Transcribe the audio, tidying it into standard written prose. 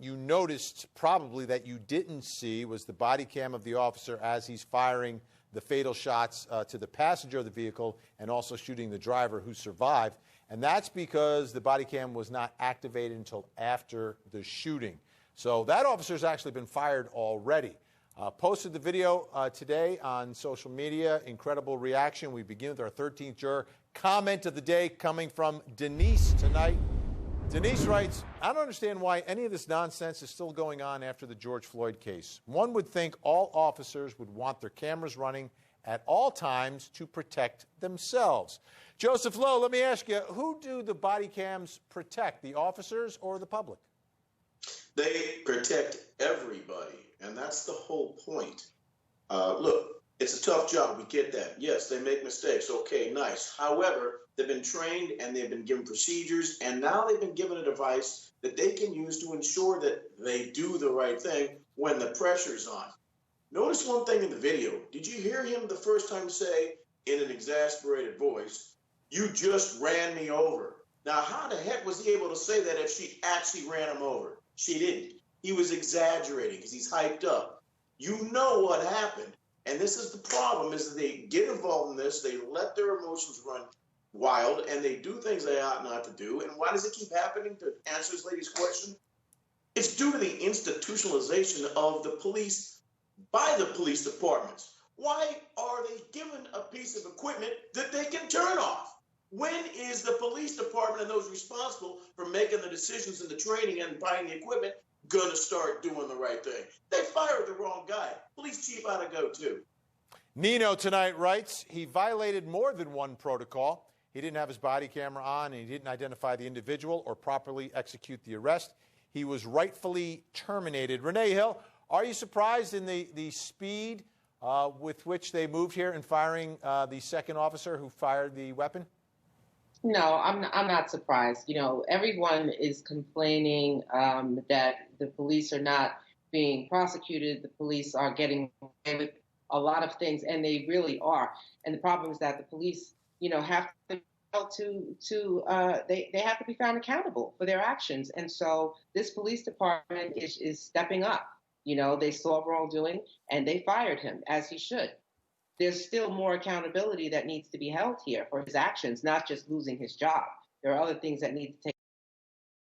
you noticed probably that you didn't see was the body cam of the officer as he's firing the fatal shots to the passenger of the vehicle and also shooting the driver who survived. And that's because the body cam was not activated until after the shooting. So that officer's actually been fired already. Posted the video today on social media. Incredible reaction. We begin with our 13th juror. Comment of the day coming from Denise tonight. Denise writes, I don't understand why any of this nonsense is still going on after the George Floyd case. One would think all officers would want their cameras running at all times to protect themselves. Joseph Lowe, let me ask you, who do the body cams protect, the officers or the public? They protect everybody, and that's the whole point. Look, it's a tough job. We get that. Yes, they make mistakes. Okay, nice. However, they've been trained and they've been given procedures, and now they've been given a device that they can use to ensure that they do the right thing when the pressure's on. Notice one thing in the video. Did you hear him the first time say in an exasperated voice, "You just ran me over"? Now, how the heck was he able to say that if she actually ran him over? She didn't. He was exaggerating because he's hyped up. You know what happened. And this is the problem, is that they get involved in this, they let their emotions run wild, and they do things they ought not to do. And why does it keep happening? To answer this lady's question, it's due to the institutionalization of the police by the police departments. Why are they given a piece of equipment that they can turn off? When is the police department and those responsible for making the decisions and the training and buying the equipment going to start doing the right thing? They fired the wrong guy. Police chief ought to go too. Nino tonight writes, he violated more than one protocol. He didn't have his body camera on, and he didn't identify the individual or properly execute the arrest. He was rightfully terminated. Renee Hill, are you surprised in the speed with which they moved here in firing the second officer who fired the weapon? No, I'm not surprised. You know, everyone is complaining that the police are not being prosecuted. The police are getting away with a lot of things, and they really are. And the problem is that the police, you know, have to they have to be found accountable for their actions. And so this police department is stepping up. You know, they saw wrongdoing and they fired him, as he should. There's still more accountability that needs to be held here for his actions, not just losing his job. There are other things that need to take